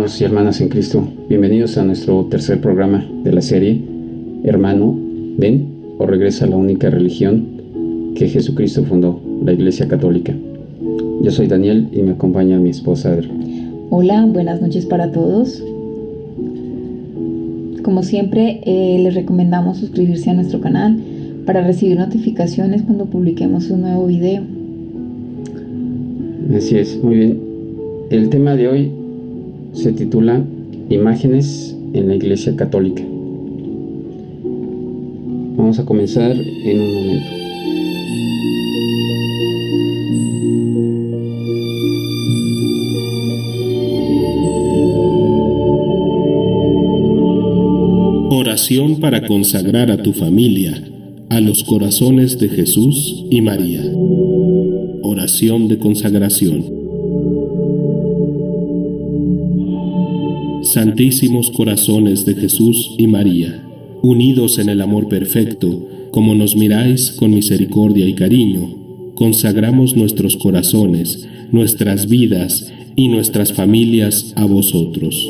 hermanos y hermanas en Cristo, bienvenidos a nuestro tercer programa de la serie Hermano, ven o regresa a la única religión que Jesucristo fundó, la Iglesia Católica. Yo soy Daniel y me acompaña mi esposa Adri. Hola, buenas noches para todos. Como siempre, les recomendamos suscribirse a nuestro canal para recibir notificaciones cuando publiquemos un nuevo video. Así es, muy bien. El tema de hoy se titula Imágenes en la Iglesia Católica. Vamos a comenzar en un momento. Oración para consagrar a tu familia a los corazones de Jesús y María. Oración de consagración. Santísimos corazones de Jesús y María, unidos en el amor perfecto, como nos miráis con misericordia y cariño, consagramos nuestros corazones, nuestras vidas y nuestras familias a vosotros.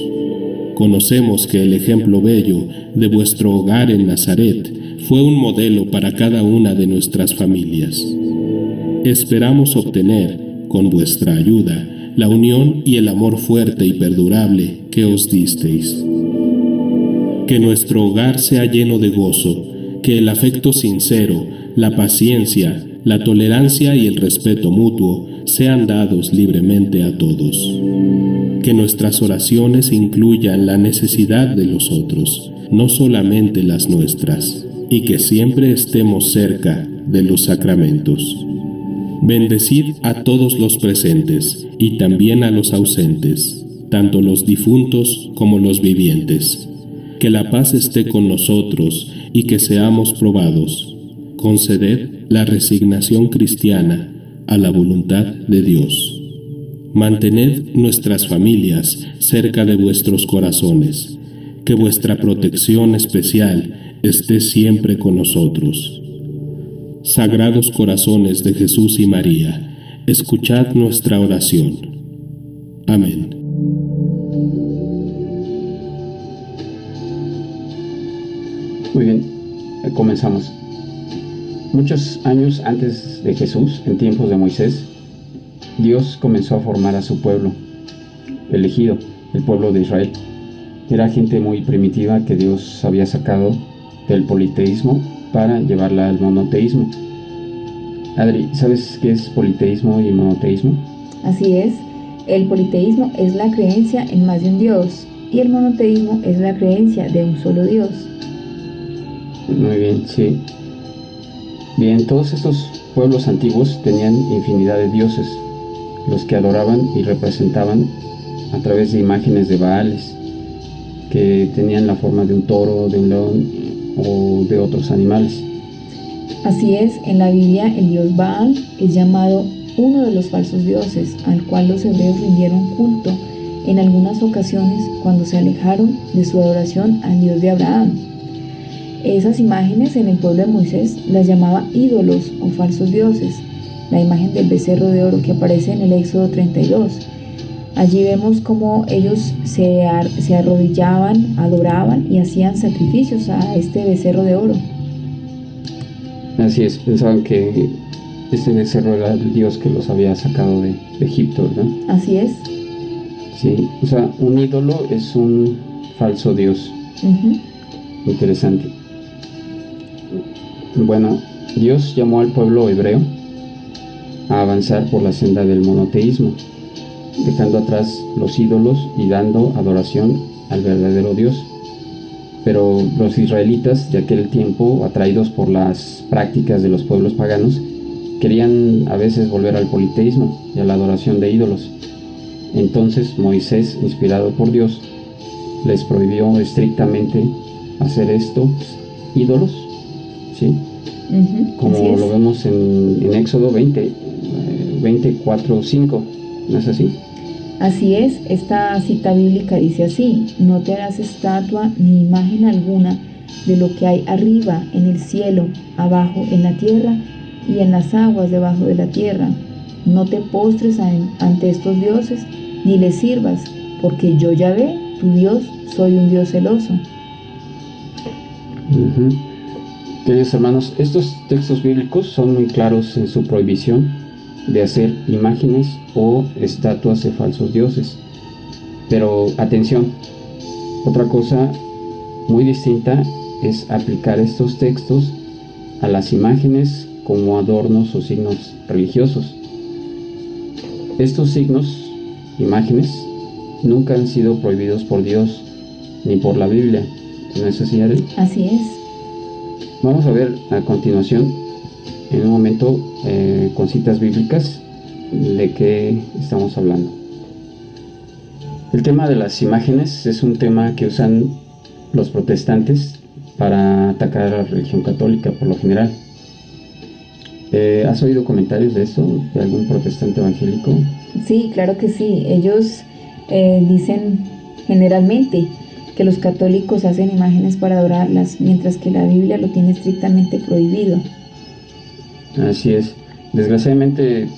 Conocemos que el ejemplo bello de vuestro hogar en Nazaret fue un modelo para cada una de nuestras familias. Esperamos obtener, con vuestra ayuda, la unión y el amor fuerte y perdurable que os disteis. Que nuestro hogar sea lleno de gozo, que el afecto sincero, la paciencia, la tolerancia y el respeto mutuo sean dados libremente a todos. Que nuestras oraciones incluyan la necesidad de los otros, no solamente las nuestras, y que siempre estemos cerca de los sacramentos. Bendecid a todos los presentes y también a los ausentes, tanto los difuntos como los vivientes. Que la paz esté con nosotros y que seamos probados. Conceded la resignación cristiana a la voluntad de Dios. Mantened nuestras familias cerca de vuestros corazones. Que vuestra protección especial esté siempre con nosotros. Sagrados corazones de Jesús y María, escuchad nuestra oración. Amén. Muy bien, comenzamos. Muchos años antes de Jesús, en tiempos de Moisés, Dios comenzó a formar a su pueblo elegido, el pueblo de Israel. Era gente muy primitiva que Dios había sacado del politeísmo para llevarla al monoteísmo. Adri, ¿sabes qué es politeísmo y monoteísmo? Así es, el politeísmo es la creencia en más de un Dios y el monoteísmo es la creencia de un solo Dios. Muy bien, sí. Bien, todos estos pueblos antiguos tenían infinidad de dioses, los que adoraban y representaban a través de imágenes de Baales, que tenían la forma de un toro, de un león o de otros animales. Así es, en la Biblia el dios Baal es llamado uno de los falsos dioses, al cual los hebreos rindieron culto en algunas ocasiones cuando se alejaron de su adoración al Dios de Abraham. Esas imágenes en el pueblo de Moisés las llamaba ídolos o falsos dioses. La imagen del becerro de oro que aparece en el Éxodo 32. Allí vemos cómo ellos se arrodillaban, adoraban y hacían sacrificios a este becerro de oro. Así es, pensaban que este becerro era el Dios que los había sacado de Egipto, ¿verdad? Así es. Sí, o sea, un ídolo es un falso Dios. Interesante. Bueno, Dios llamó al pueblo hebreo a avanzar por la senda del monoteísmo, dejando atrás los ídolos y dando adoración al verdadero Dios. Pero los israelitas de aquel tiempo, atraídos por las prácticas de los pueblos paganos, querían a veces volver al politeísmo y a la adoración de ídolos. Entonces Moisés, inspirado por Dios, les prohibió estrictamente hacer estos ídolos, ¿sí? Como lo vemos en Éxodo 24:5, ¿no es así? Así es, esta cita bíblica dice así: no te harás estatua ni imagen alguna de lo que hay arriba en el cielo, abajo en la tierra y en las aguas debajo de la tierra. No te postres ante estos dioses, ni les sirvas, porque yo, Yahvé, tu Dios, soy un Dios celoso. Queridos hermanos, estos textos bíblicos son muy claros en su prohibición de hacer imágenes o estatuas de falsos dioses. Pero atención, otra cosa muy distinta es aplicar estos textos a las imágenes como adornos o signos religiosos. Estos signos, imágenes, nunca han sido prohibidos por Dios ni por la Biblia. ¿No es así, Adri? Así es. Vamos a ver a continuación, en un momento, con citas bíblicas, de qué estamos hablando. El tema de las imágenes es un tema que usan los protestantes para atacar a la religión católica por lo general. ¿Has oído comentarios de esto, de algún protestante evangélico? Sí, claro que sí. Ellos dicen generalmente que los católicos hacen imágenes para adorarlas, mientras que la Biblia lo tiene estrictamente prohibido. Así es. Desgraciadamente,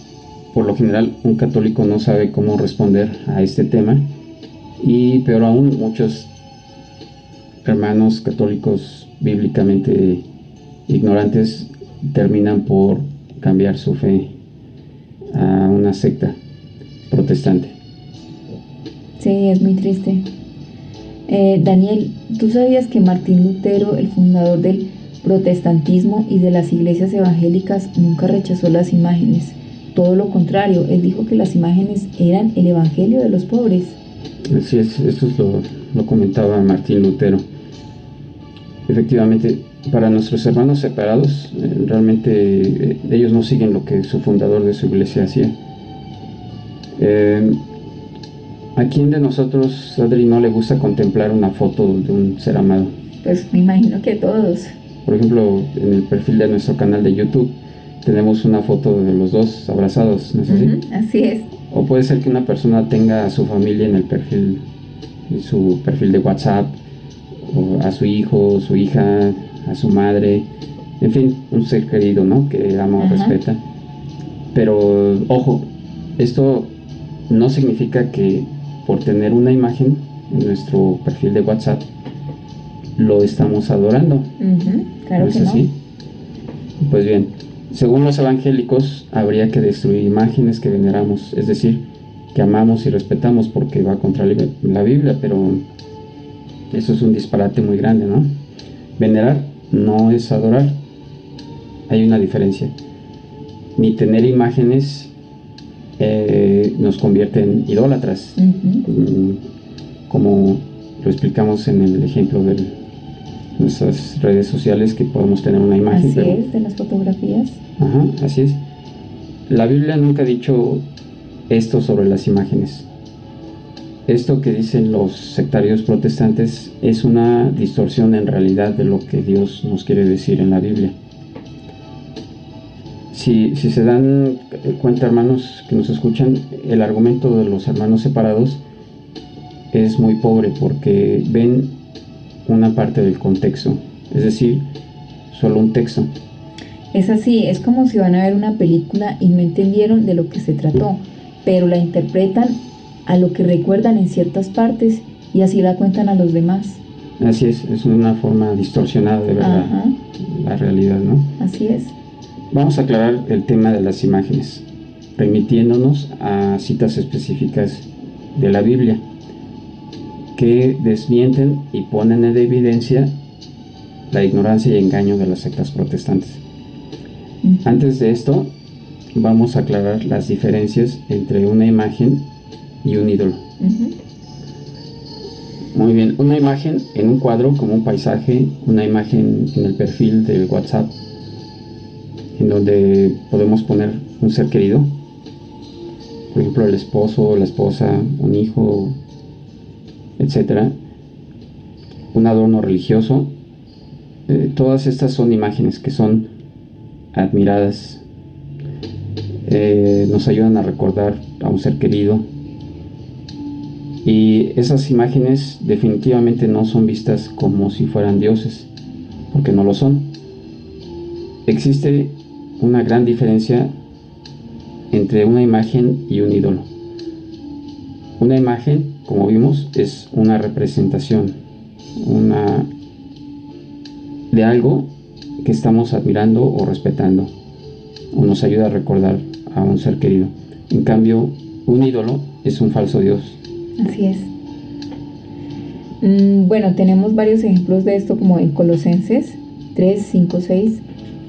por lo general, un católico no sabe cómo responder a este tema, y peor aún, muchos hermanos católicos bíblicamente ignorantes terminan por cambiar su fe a una secta protestante. Sí, es muy triste. Daniel, ¿tú sabías que Martín Lutero, el fundador del protestantismo y de las iglesias evangélicas, nunca rechazó las imágenes? Todo lo contrario, él dijo que las imágenes eran el evangelio de los pobres. Así es, eso lo comentaba Martín Lutero. Efectivamente, para nuestros hermanos separados, realmente ellos no siguen lo que su fundador de su iglesia hacía. ¿A quién de nosotros, Adri, no le gusta contemplar una foto de un ser amado? Pues me imagino que todos. Por ejemplo, en el perfil de nuestro canal de YouTube tenemos una foto de los dos abrazados, ¿no es así? Así es. O puede ser que una persona tenga a su familia en el perfil, en su perfil de WhatsApp, o a su hijo, su hija, a su madre, en fin, un ser querido, ¿no? Que ama o respeta. Pero, ojo, esto no significa que por tener una imagen en nuestro perfil de WhatsApp lo estamos adorando. Claro ¿No es que así? no. Pues bien, según los evangélicos, habría que destruir imágenes que veneramos, es decir, que amamos y respetamos, porque va contra la Biblia, pero eso es un disparate muy grande, ¿no? Venerar no es adorar, hay una diferencia. Ni tener imágenes nos convierte en idólatras, como lo explicamos en el ejemplo de nuestras redes sociales, que podemos tener una imagen. Así es, de las fotografías. Así es. La Biblia nunca ha dicho esto sobre las imágenes. Esto que dicen los sectarios protestantes es una distorsión en realidad de lo que Dios nos quiere decir en la Biblia. Si se dan cuenta, hermanos que nos escuchan, el argumento de los hermanos separados es muy pobre, porque ven una parte del contexto, es decir, solo un texto. Es así, es como si van a ver una película y no entendieron de lo que se trató, pero la interpretan a lo que recuerdan en ciertas partes y así la cuentan a los demás. Así es una forma distorsionada de ver la realidad, ¿no? Así es. Vamos a aclarar el tema de las imágenes, remitiéndonos a citas específicas de la Biblia que desmienten y ponen en evidencia la ignorancia y engaño de las sectas protestantes. Antes de esto, vamos a aclarar las diferencias entre una imagen y un ídolo. Muy bien, una imagen en un cuadro, como un paisaje, una imagen en el perfil del WhatsApp, en donde podemos poner un ser querido, por ejemplo el esposo, la esposa, un hijo, etcétera, un adorno religioso. Todas estas son imágenes que son admiradas, nos ayudan a recordar a un ser querido, y esas imágenes definitivamente no son vistas como si fueran dioses, porque no lo son. Existe una gran diferencia entre una imagen y un ídolo. Una imagen como vimos, es una representación de algo que estamos admirando o respetando, o nos ayuda a recordar a un ser querido. En cambio, un ídolo es un falso Dios. Así es. Bueno, tenemos varios ejemplos de esto, como en Colosenses 3, 5, 6.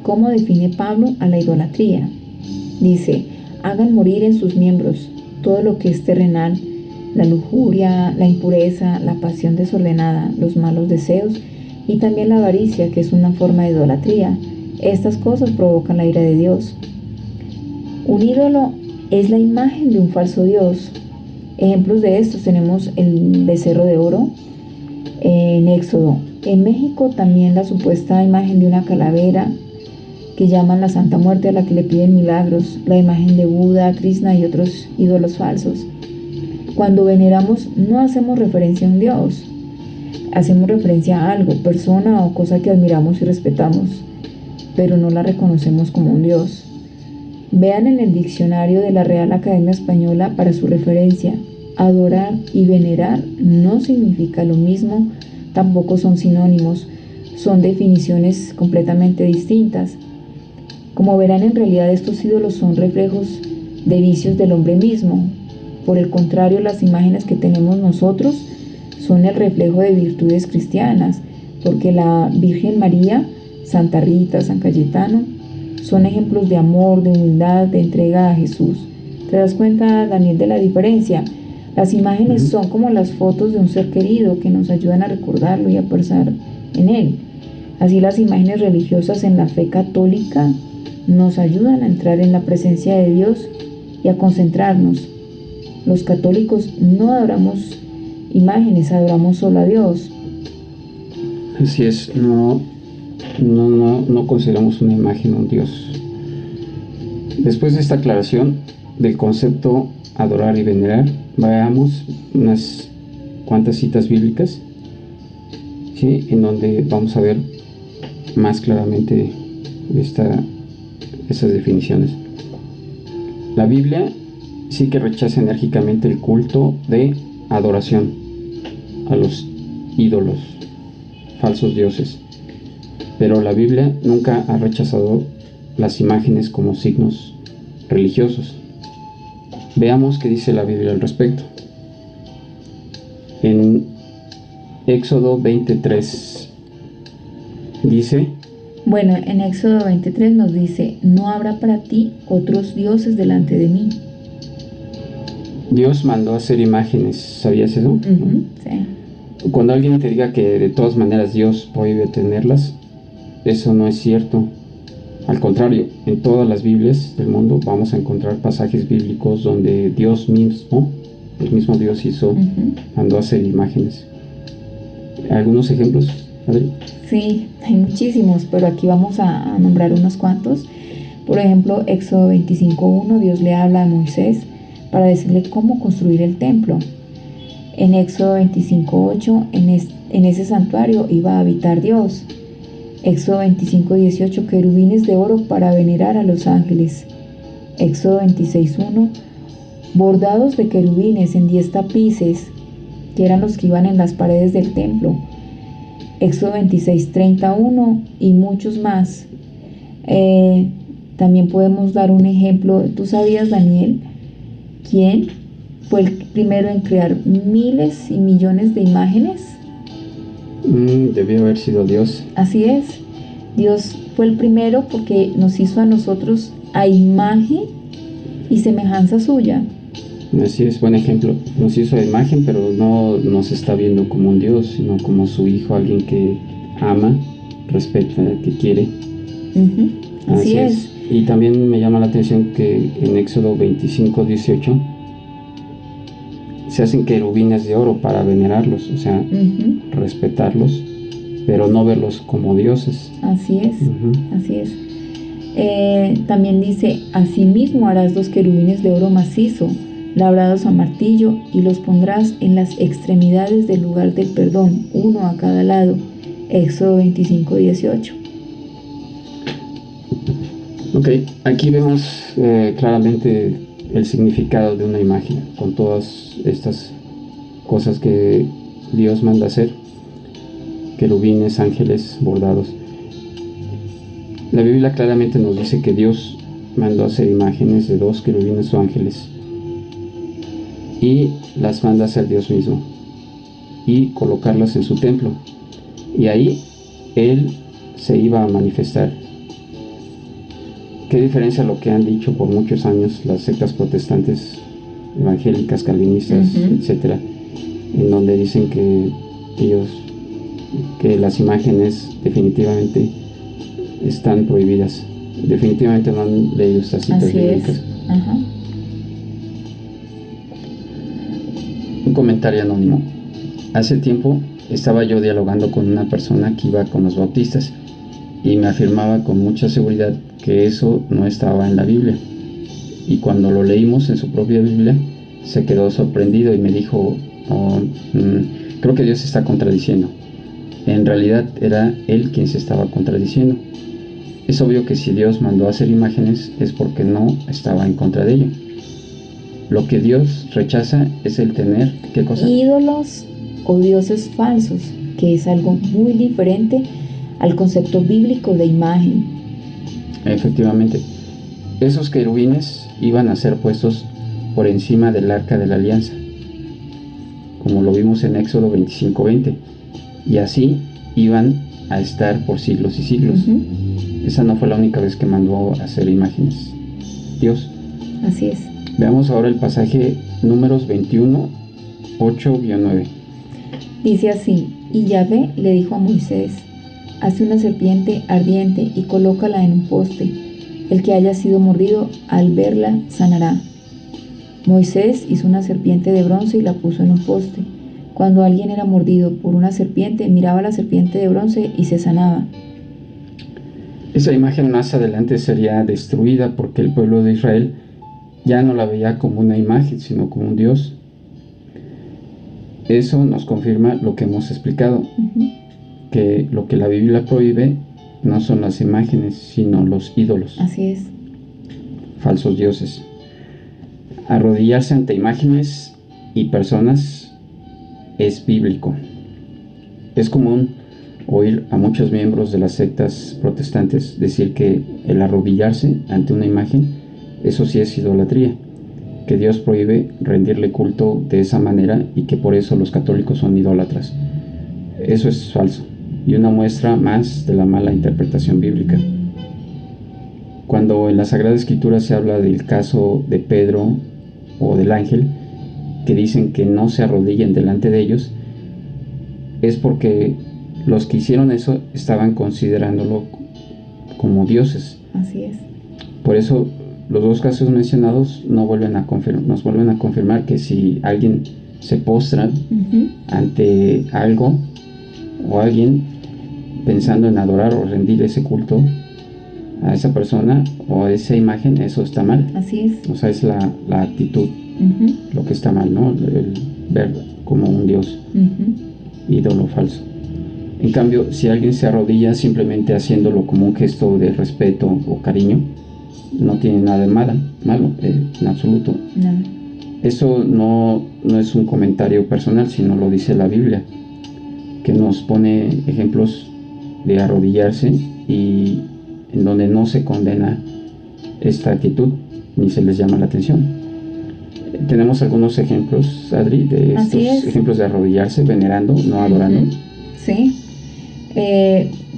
¿Cómo define Pablo a la idolatría? Dice: hagan morir en sus miembros todo lo que es terrenal, la lujuria, la impureza, la pasión desordenada, los malos deseos y también la avaricia, que es una forma de idolatría. Estas cosas provocan la ira de Dios. Un ídolo es la imagen de un falso Dios. Ejemplos de estos tenemos el becerro de oro en Éxodo. En México también la supuesta imagen de una calavera que llaman la Santa Muerte, a la que le piden milagros, la imagen de Buda, Krishna y otros ídolos falsos. Cuando veneramos no hacemos referencia a un Dios, hacemos referencia a algo, persona o cosa que admiramos y respetamos, pero no la reconocemos como un Dios. Vean en el diccionario de la Real Academia Española para su referencia: adorar y venerar no significa lo mismo, tampoco son sinónimos, son definiciones completamente distintas. Como verán, en realidad estos ídolos son reflejos de vicios del hombre mismo. Por el contrario, las imágenes que tenemos nosotros son el reflejo de virtudes cristianas, porque la Virgen María, Santa Rita, San Cayetano son ejemplos de amor, de humildad, de entrega a Jesús. ¿Te das cuenta, Daniel, de la diferencia? Las imágenes son como las fotos de un ser querido que nos ayudan a recordarlo y a pensar en él. Así, las imágenes religiosas en la fe católica nos ayudan a entrar en la presencia de Dios y a concentrarnos. Los católicos no adoramos imágenes, adoramos solo a Dios. Así es, no consideramos una imagen un Dios. Después de esta aclaración del concepto adorar y venerar, veamos unas cuantas citas bíblicas, ¿sí?, en donde vamos a ver más claramente esas definiciones. La Biblia sí que rechaza enérgicamente el culto de adoración a los ídolos, falsos dioses, pero la Biblia nunca ha rechazado las imágenes como signos religiosos. Veamos qué dice la Biblia al respecto. En Éxodo 23 dice: Bueno, en Éxodo 23 nos dice: no habrá para ti otros dioses delante de mí. Dios mandó a hacer imágenes, ¿sabías eso? Sí. Cuando alguien te diga que de todas maneras Dios prohíbe tenerlas, eso no es cierto. Al contrario, en todas las Biblias del mundo vamos a encontrar pasajes bíblicos donde Dios mismo, el mismo Dios mandó a hacer imágenes. ¿Algunos ejemplos, Adri? Sí, hay muchísimos, pero aquí vamos a nombrar unos cuantos. Por ejemplo, Éxodo 25:1, Dios le habla a Moisés para decirle cómo construir el templo. En Éxodo 25:8, en ese santuario iba a habitar Dios. Éxodo 25:18, querubines de oro para venerar a los ángeles. Éxodo 26:1, bordados de querubines en 10 tapices, que eran los que iban en las paredes del templo. Éxodo 26:31 y muchos más. También podemos dar un ejemplo. ¿Tú sabías, Daniel, quién fue el primero en crear miles y millones de imágenes? Debió haber sido Dios. Así es. Dios fue el primero porque nos hizo a nosotros a imagen y semejanza suya. Así es, buen ejemplo. Nos hizo a imagen, pero no nos está viendo como un Dios, sino como su hijo, alguien que ama, respeta, que quiere. Así es. Y también me llama la atención que en Éxodo 25:18 se hacen querubines de oro para venerarlos, o sea, respetarlos, pero no verlos como dioses. Así es, así es. También dice: asimismo harás 2 querubines de oro macizo, labrados a martillo, y los pondrás en las extremidades del lugar del perdón, uno a cada lado. Éxodo 25:18. Ok, aquí vemos claramente el significado de una imagen, con todas estas cosas que Dios manda hacer: querubines, ángeles, bordados. La Biblia claramente nos dice que Dios mandó hacer imágenes de 2 querubines o ángeles, y las manda hacer Dios mismo y colocarlas en su templo, y ahí Él se iba a manifestar. ¿Qué diferencia a lo que han dicho por muchos años las sectas protestantes, evangélicas, calvinistas, etcétera, en donde dicen que las imágenes definitivamente están prohibidas? Definitivamente no han leído estas citas bíblicas. Un comentario anónimo. Hace tiempo estaba yo dialogando con una persona que iba con los bautistas y me afirmaba con mucha seguridad que eso no estaba en la Biblia, y cuando lo leímos en su propia Biblia se quedó sorprendido y me dijo: creo que Dios se está contradiciendo. En realidad era él quien se estaba contradiciendo. Es obvio que si Dios mandó a hacer imágenes es porque no estaba en contra de ello. Lo que Dios rechaza es el tener, ¿qué cosa? Ídolos o dioses falsos, que es algo muy diferente al concepto bíblico de imagen. Efectivamente, esos querubines iban a ser puestos por encima del arca de la alianza, como lo vimos en Éxodo 25:20, y así iban a estar por siglos y siglos. Esa no fue la única vez que mandó a hacer imágenes Dios. Así es. Veamos ahora el pasaje Números 21, 8-9. Dice así: y Yahvé le dijo a Moisés: hace una serpiente ardiente y colócala en un poste. El que haya sido mordido al verla sanará. Moisés hizo una serpiente de bronce y la puso en un poste. Cuando alguien era mordido por una serpiente, miraba a la serpiente de bronce y se sanaba. Esa imagen más adelante sería destruida porque el pueblo de Israel ya no la veía como una imagen, sino como un Dios. Eso nos confirma lo que hemos explicado, que lo que la Biblia prohíbe no son las imágenes, sino los ídolos. Así es. Falsos dioses. Arrodillarse ante imágenes y personas es bíblico. Es común oír a muchos miembros de las sectas protestantes decir que el arrodillarse ante una imagen, eso sí es idolatría, que Dios prohíbe rendirle culto de esa manera y que por eso los católicos son idólatras. Eso es falso y una muestra más de la mala interpretación bíblica. Cuando en la Sagrada Escritura se habla del caso de Pedro o del ángel, que dicen que no se arrodillen delante de ellos, es porque los que hicieron eso estaban considerándolo como dioses. Así es. Por eso los dos casos mencionados nos vuelven a confirmar que si alguien se postra ante algo o alguien pensando en adorar o rendir ese culto a esa persona o a esa imagen, eso está mal. Así es. O sea, es la actitud lo que está mal, ¿no? El ver como un dios, ídolo falso. En cambio, si alguien se arrodilla simplemente haciéndolo como un gesto de respeto o cariño, no tiene nada de malo, en absoluto. No. Eso no es un comentario personal, sino lo dice la Biblia, que nos pone ejemplos de arrodillarse y en donde no se condena esta actitud ni se les llama la atención. Tenemos algunos ejemplos, Adri, de estos ejemplos de arrodillarse, venerando, no adorando. Sí.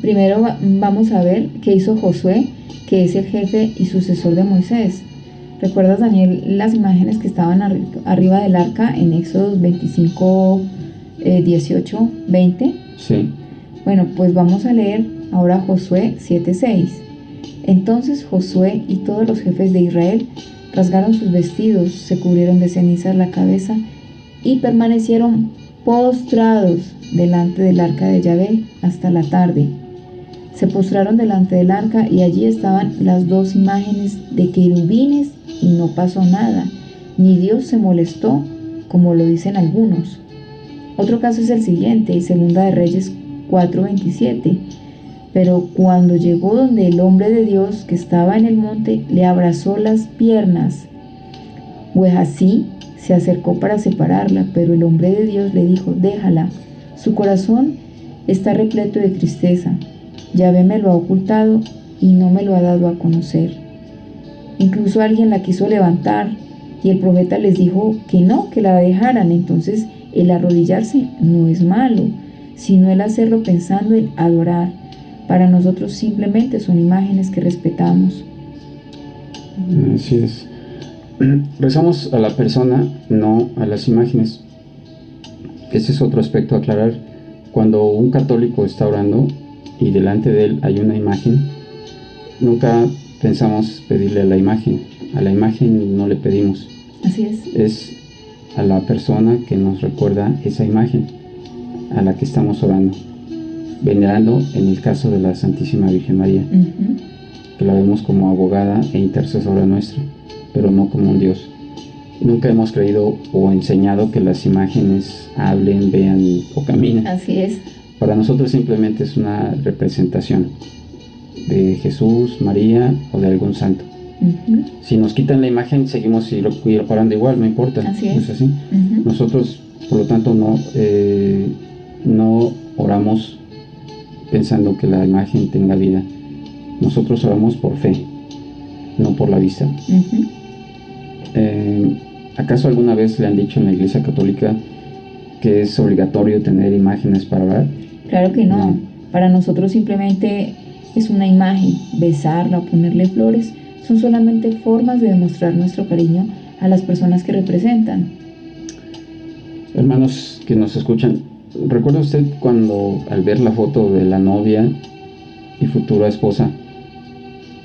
Primero vamos a ver qué hizo Josué, que es el jefe y sucesor de Moisés. ¿Recuerdas, Daniel, las imágenes que estaban arriba del arca en Éxodo 25, 18, 20? Sí. Bueno, pues vamos a leer ahora Josué 7:6. Entonces Josué y todos los jefes de Israel rasgaron sus vestidos, se cubrieron de cenizas la cabeza y permanecieron postrados delante del arca de Yahvé hasta la tarde. Se postraron delante del arca y allí estaban las 2 imágenes de querubines y no pasó nada, ni Dios se molestó, como lo dicen algunos. Otro caso es el siguiente, Segunda de Reyes 4:27. Pero cuando llegó donde el hombre de Dios que estaba en el monte, le abrazó las piernas. Gehazi se acercó para separarla, pero el hombre de Dios le dijo: déjala, su corazón está repleto de tristeza. Yahvé me lo ha ocultado y no me lo ha dado a conocer. Incluso alguien la quiso levantar y el profeta les dijo que no, que la dejaran. Entonces el arrodillarse no es malo, sino el hacerlo pensando en adorar. Para nosotros simplemente son imágenes que respetamos. Así es. Rezamos a la persona, no a las imágenes. Ese es otro aspecto a aclarar. Cuando un católico está orando y delante de él hay una imagen, nunca pensamos pedirle a la imagen. A la imagen no le pedimos. Así es. Es a la persona que nos recuerda esa imagen a la que estamos orando, venerando en el caso de la Santísima Virgen María, que la vemos como abogada e intercesora nuestra, pero no como un Dios. Nunca hemos creído o enseñado que las imágenes hablen, vean o caminen. Así es. Para nosotros simplemente es una representación de Jesús, María o de algún santo. Si nos quitan la imagen, seguimos parando igual, no importa. Así es. ¿Es así? Nosotros, por lo tanto, no oramos pensando que la imagen tenga vida. Nosotros oramos por fe, no por la vista. ¿Acaso alguna vez le han dicho en la Iglesia Católica que es obligatorio tener imágenes para orar? Claro que no. Para nosotros simplemente es una imagen. Besarla o ponerle flores son solamente formas de demostrar nuestro cariño a las personas que representan. Hermanos que nos escuchan, ¿recuerda usted cuando al ver la foto de la novia y futura esposa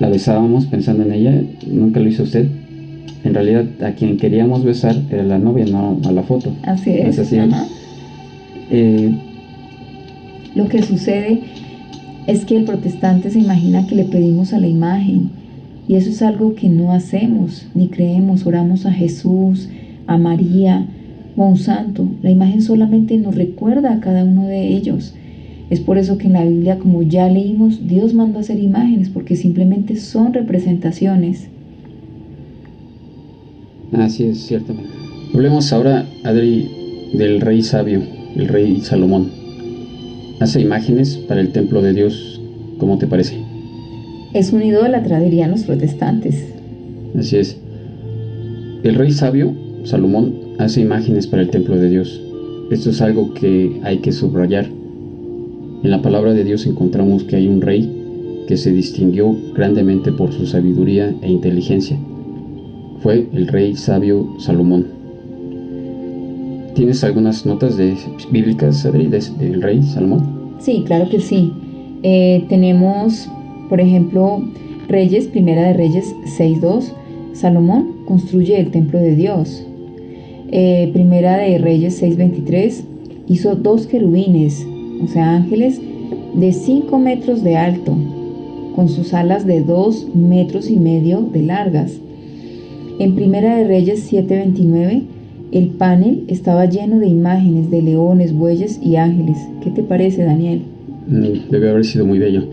la besábamos pensando en ella? ¿Nunca lo hizo usted? En realidad a quien queríamos besar era la novia, no a la foto. Así es. ¿Es así? Lo que sucede es que el protestante se imagina que le pedimos a la imagen, y eso es algo que no hacemos ni creemos. Oramos a Jesús, a María o a un santo. La imagen solamente nos recuerda a cada uno de ellos. Es por eso que en la Biblia, como ya leímos, Dios mandó a hacer imágenes, porque simplemente son representaciones. Así es, ciertamente. Hablemos ahora, Adri, del rey sabio, el rey Salomón. Hace imágenes para el templo de Dios. ¿Cómo te parece? Es un idólatra, dirían los protestantes. Así es. El rey sabio, Salomón, hace imágenes para el templo de Dios. Esto es algo que hay que subrayar. En la palabra de Dios encontramos que hay un rey que se distinguió grandemente por su sabiduría e inteligencia. Fue el rey sabio Salomón. ¿Tienes algunas notas bíblicas, Adri, del rey Salomón? Sí, claro que sí. Tenemos, por ejemplo, Primera de Reyes 6:2. Salomón construye el templo de Dios. Primera de Reyes 6:23. Hizo 2 querubines, o sea, ángeles de 5 metros de alto, con sus alas de 2,5 metros de largas. En Primera de Reyes 7:29, el panel estaba lleno de imágenes de leones, bueyes y ángeles. ¿Qué te parece, Daniel? Debe haber sido muy bello.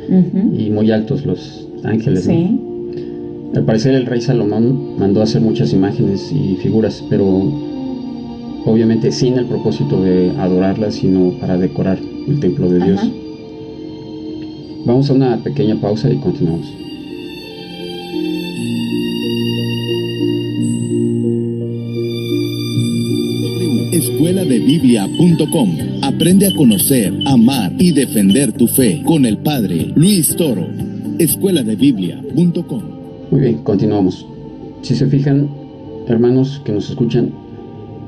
Y muy altos los ángeles, sí, ¿no? Al parecer el rey Salomón mandó a hacer muchas imágenes y figuras, pero obviamente sin el propósito de adorarlas, sino para decorar el templo de Dios. Vamos a una pequeña pausa y continuamos. Escueladebiblia.com. Aprende a conocer, amar y defender tu fe con el Padre Luis Toro. Escueladebiblia.com. Muy bien, continuamos. Si se fijan, hermanos que nos escuchan,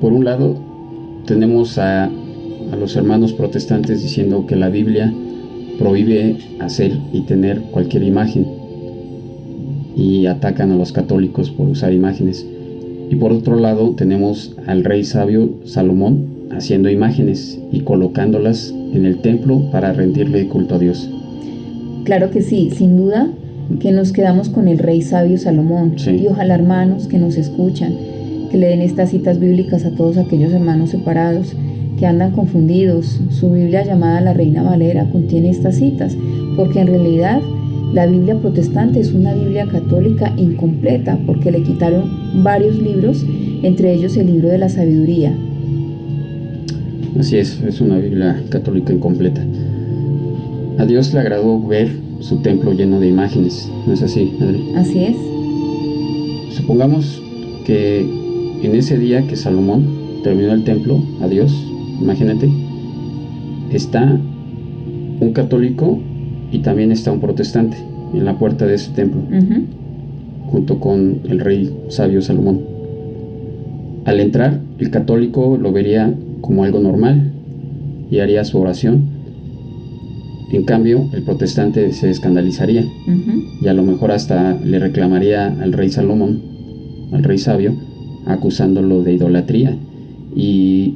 por un lado tenemos a los hermanos protestantes diciendo que la Biblia prohíbe hacer y tener cualquier imagen, y atacan a los católicos por usar imágenes. Y por otro lado tenemos al rey sabio Salomón haciendo imágenes y colocándolas en el templo para rendirle culto a Dios. Claro que sí, sin duda que nos quedamos con el rey sabio Salomón. Sí. Y ojalá, hermanos que nos escuchan, que le den estas citas bíblicas a todos aquellos hermanos separados que andan confundidos. Su Biblia, llamada la Reina Valera, contiene estas citas, porque en realidad la Biblia protestante es una Biblia católica incompleta, porque le quitaron varios libros entre ellos el libro de la sabiduría. Así es una Biblia católica incompleta. A Dios le agradó ver su templo lleno de imágenes, ¿no es así, Adri? Así es. Supongamos que en ese día que Salomón terminó el templo, a Dios, imagínate, está un católico y también está un protestante en la puerta de ese templo, junto con el rey sabio Salomón. Al entrar, el católico lo vería como algo normal y haría su oración. En cambio, el protestante se escandalizaría y a lo mejor hasta le reclamaría al rey Salomón, al rey sabio, acusándolo de idolatría, y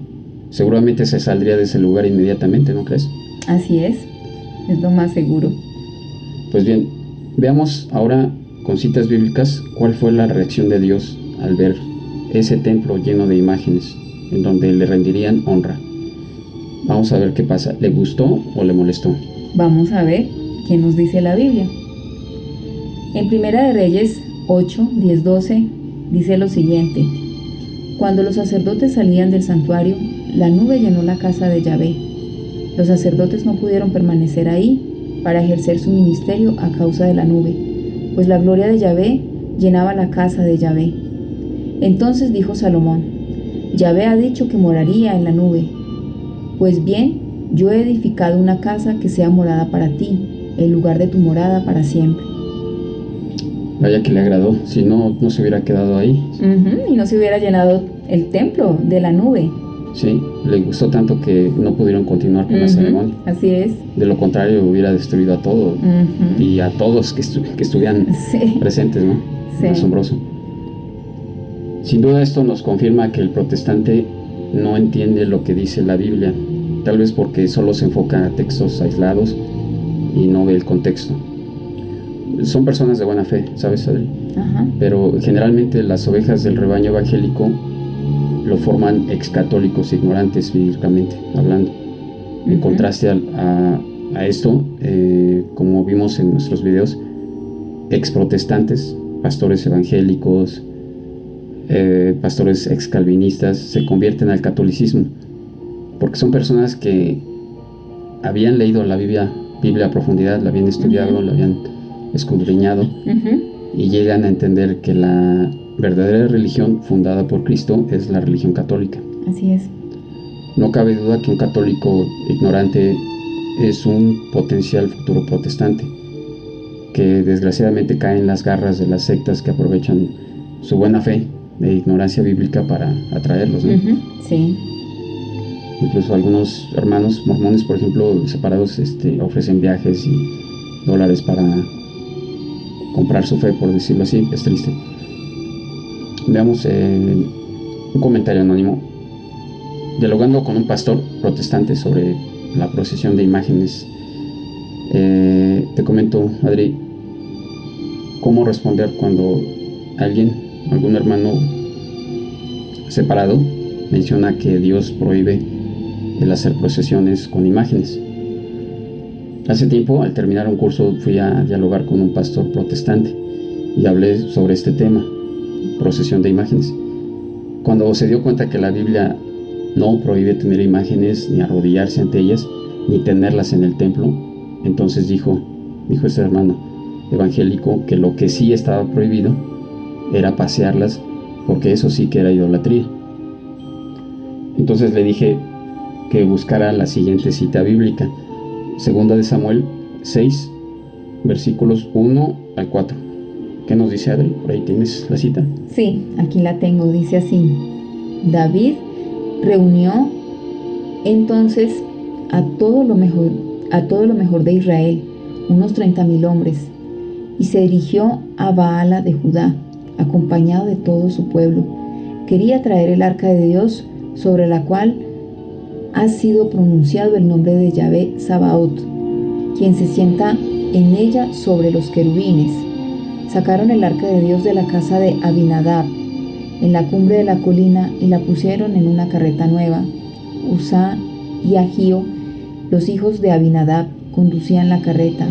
seguramente se saldría de ese lugar inmediatamente, ¿no crees? Así es lo más seguro. Pues bien, veamos ahora con citas bíblicas cuál fue la reacción de Dios al ver ese templo lleno de imágenes en donde le rendirían honra. Vamos a ver qué pasa. ¿Le gustó o le molestó? Vamos a ver qué nos dice la Biblia. En Primera de Reyes 8, 10, 12 dice lo siguiente: Cuando los sacerdotes salían del santuario, la nube llenó la casa de Yahvé. Los sacerdotes no pudieron permanecer ahí para ejercer su ministerio a causa de la nube, pues la gloria de Yahvé llenaba la casa de Yahvé. Entonces dijo Salomón: Yahvé ha dicho que moraría en la nube. Pues bien, yo he edificado una casa que sea morada para ti, el lugar de tu morada para siempre. Vaya que le agradó, si no, no se hubiera quedado ahí. Y no se hubiera llenado el templo de la nube. Sí, le gustó tanto que no pudieron continuar con la ceremonia. Así es. De lo contrario, hubiera destruido a todo y a todos que estuvieran presentes, ¿no? Sí. Asombroso. Sin duda esto nos confirma que el protestante no entiende lo que dice la Biblia, tal vez porque solo se enfoca a textos aislados y no ve el contexto. Son personas de buena fe, ¿sabes, Adri? Pero generalmente las ovejas del rebaño evangélico lo forman excatólicos ignorantes bíblicamente hablando. En contraste a esto, como vimos en nuestros videos, exprotestantes, pastores evangélicos, pastores excalvinistas se convierten al catolicismo porque son personas que habían leído la Biblia a profundidad, la habían estudiado, la habían escudriñado y llegan a entender que la verdadera religión fundada por Cristo es la religión católica. Así es. No cabe duda que un católico ignorante es un potencial futuro protestante que desgraciadamente cae en las garras de las sectas que aprovechan su buena fe de ignorancia bíblica para atraerlos, ¿no? Sí. Incluso algunos hermanos mormones, por ejemplo, separados, ofrecen viajes y dólares para comprar su fe, por decirlo así. Es triste. Veamos un comentario anónimo. Dialogando con un pastor protestante sobre la procesión de imágenes, te comento, Adri, cómo responder cuando algún hermano separado menciona que Dios prohíbe el hacer procesiones con imágenes. Hace tiempo, al terminar un curso, fui a dialogar con un pastor protestante y hablé sobre este tema, procesión de imágenes. Cuando se dio cuenta que la Biblia no prohíbe tener imágenes, ni arrodillarse ante ellas, ni tenerlas en el templo, entonces dijo ese hermano evangélico que lo que sí estaba prohibido era pasearlas, porque eso sí que era idolatría. Entonces le dije que buscara la siguiente cita bíblica: Segunda de Samuel 6, versículos 1 al 4. ¿Qué nos dice, Adri? ¿Por ahí tienes la cita? Sí, aquí la tengo. Dice así: David reunió entonces a todo lo mejor de Israel, unos 30,000 hombres, y se dirigió a Baala de Judá, acompañado de todo su pueblo. Quería traer el arca de Dios, sobre la cual ha sido pronunciado el nombre de Yahvé Sabaoth, quien se sienta en ella sobre los querubines. Sacaron el arca de Dios de la casa de Abinadab, en la cumbre de la colina, y la pusieron en una carreta nueva. Uzá y Ahío, los hijos de Abinadab, conducían la carreta.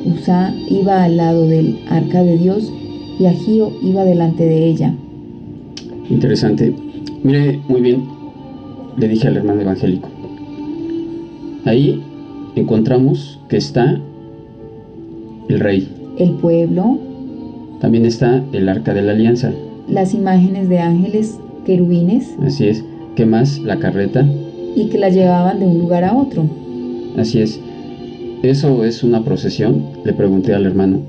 Uzá iba al lado del arca de Dios y Ahío iba delante de ella. Interesante. Mire, muy bien, le dije al hermano evangélico. Ahí encontramos que está el rey. El pueblo, También está el arca de la alianza. las imágenes de ángeles, querubines, Así es. ¿Qué más? La carreta. y que la llevaban de un lugar a otro. Así es. ¿Eso es una procesión? Le pregunté al hermano.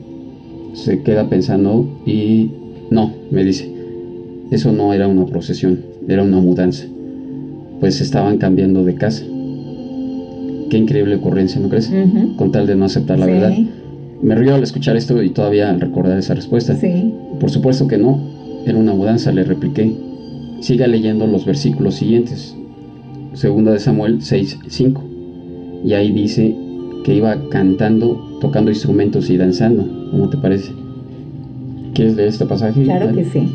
Se queda pensando y no, me dice. Eso no era una procesión, era una mudanza. Pues estaban cambiando de casa. Qué increíble ocurrencia, ¿no crees? Ujú. Con tal de no aceptar la Sí. verdad. Me río al escuchar esto y todavía al recordar esa respuesta. Sí. Por supuesto que no, era una mudanza, le repliqué. Siga leyendo los versículos siguientes. Segunda de Samuel 6:5. Y ahí dice que iba cantando, tocando instrumentos y danzando. ¿Cómo te parece? ¿Quieres leer este pasaje? Claro que sí.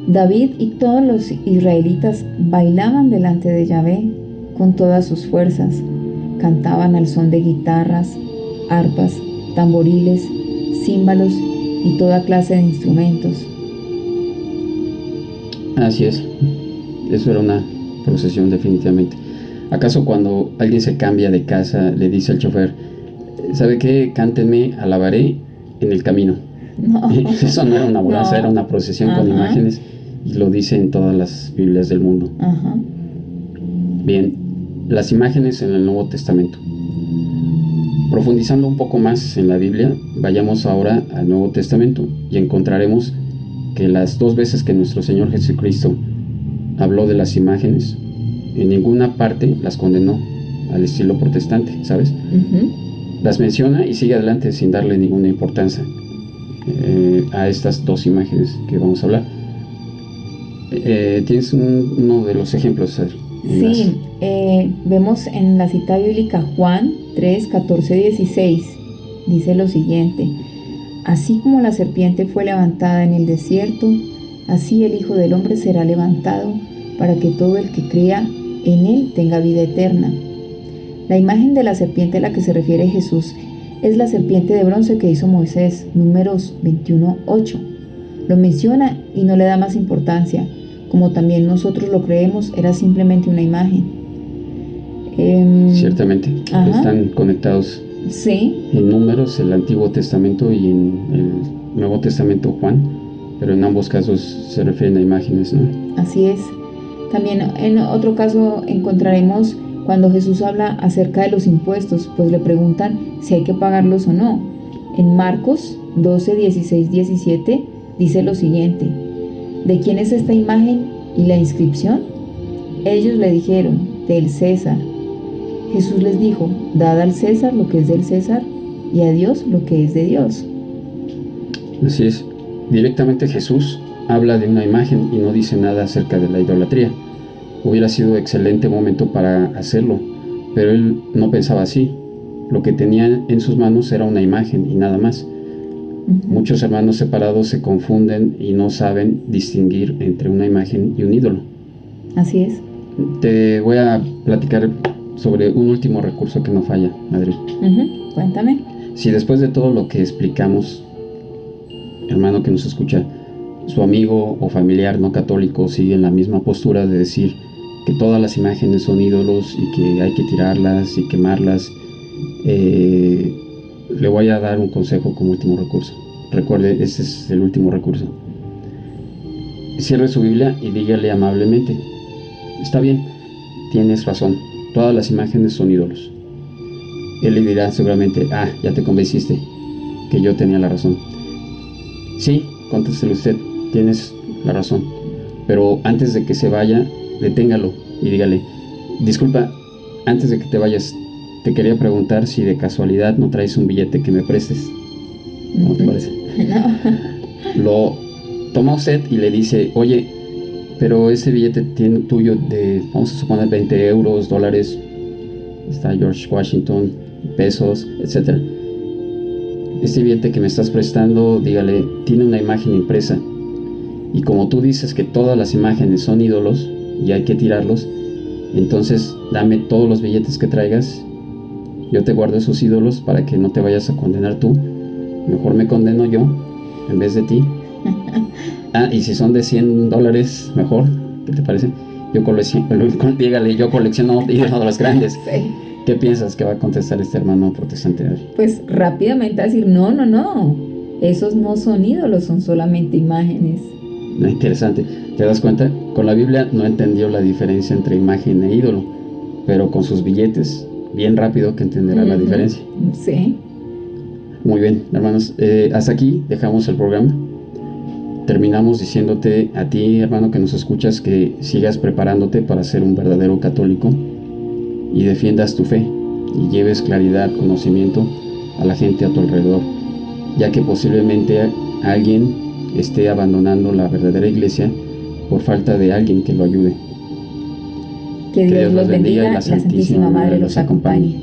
David y todos los israelitas bailaban delante de Yahvé con todas sus fuerzas. Cantaban al son de guitarras, arpas, tamboriles, címbalos y toda clase de instrumentos. Así es. Eso era una procesión definitivamente. ¿Acaso cuando alguien se cambia de casa le dice al chofer, ¿sabe qué? Cántenme, alabaré en el camino? No. Eso no era una mudanza, No. era una procesión con Ajá. imágenes y lo dice en todas las Biblias del mundo. Ajá. Bien, las imágenes en el Nuevo Testamento. Profundizando un poco más en la Biblia, vayamos ahora al Nuevo Testamento y encontraremos que las 2 veces que nuestro Señor Jesucristo habló de las imágenes, en ninguna parte las condenó al estilo protestante, ¿sabes? Ujú. Las menciona y sigue adelante sin darle ninguna importancia a estas 2 imágenes que vamos a hablar. Tienes uno de los ejemplos. Sí, vemos en la cita bíblica Juan 3, 14, 16. Dice lo siguiente: así como la serpiente fue levantada en el desierto, así el Hijo del Hombre será levantado, para que todo el que crea en él tenga vida eterna. La imagen de la serpiente a la que se refiere Jesús es la serpiente de bronce que hizo Moisés, Números 21:8. Lo menciona y no le da más importancia. Como también nosotros lo creemos, era simplemente una imagen. Ciertamente, Ajá. están conectados Sí, en Números, el Antiguo Testamento, y en el Nuevo Testamento, Juan, pero en ambos casos se refieren a imágenes, ¿no? así es. También en otro caso encontraremos cuando Jesús habla acerca de los impuestos, pues le preguntan si hay que pagarlos o no. En Marcos 12, 16, 17 dice lo siguiente: ¿de quién es esta imagen y la inscripción? Ellos le dijeron: del César. Jesús les dijo: dad al César lo que es del César y a Dios lo que es de Dios. Así es. Directamente Jesús habla de una imagen y no dice nada acerca de la idolatría. Hubiera sido excelente momento para hacerlo, pero él no pensaba así. Lo que tenía en sus manos era una imagen y nada más. Muchos hermanos separados se confunden y no saben distinguir entre una imagen y un ídolo. Así es. Te voy a platicar sobre un último recurso que no falla, Madrid. Cuéntame. Si después de todo lo que explicamos, hermano que nos escucha, su amigo o familiar no católico sigue en la misma postura de decir que todas las imágenes son ídolos y que hay que tirarlas y quemarlas, le voy a dar un consejo como último recurso. Recuerde, este es el último recurso. Cierre su Biblia y dígale amablemente: está bien, tienes razón, todas las imágenes son ídolos. Él le dirá seguramente: ah, ya te convenciste, que yo tenía la razón. Sí, contéstele usted, tienes la razón. Pero antes de que se vaya, deténgalo y dígale: disculpa, antes de que te vayas, te quería preguntar si de casualidad no traes un billete que me prestes. ¿Cómo te parece? No. Lo toma usted y le dice: oye, pero ese billete tuyo de, vamos a suponer, 20 euros, dólares, está George Washington, pesos, etc. Este billete que me estás prestando, dígale, tiene una imagen impresa. Y como tú dices que todas las imágenes son ídolos y hay que tirarlos, entonces dame todos los billetes que traigas. Yo te guardo esos ídolos para que no te vayas a condenar tú. Mejor me condeno yo en vez de ti Y si son de $100, mejor. ¿Qué te parece? Yo colecciono ídolos grandes. Sí. ¿Qué piensas que va a contestar este hermano protestante de hoy? Pues rápidamente a decir, no, esos no son ídolos, son solamente imágenes. Interesante. ¿Te das cuenta? Con la Biblia no entendió la diferencia entre imagen e ídolo, pero con sus billetes, bien rápido que entenderá la diferencia. Sí. Muy bien, hermanos. Hasta aquí dejamos el programa. Terminamos diciéndote a ti, hermano, que nos escuchas, que sigas preparándote para ser un verdadero católico y defiendas tu fe y lleves claridad, conocimiento a la gente a tu alrededor, ya que posiblemente alguien esté abandonando la verdadera iglesia por falta de alguien que lo ayude. Que Dios los bendiga y la Santísima Madre los acompañe.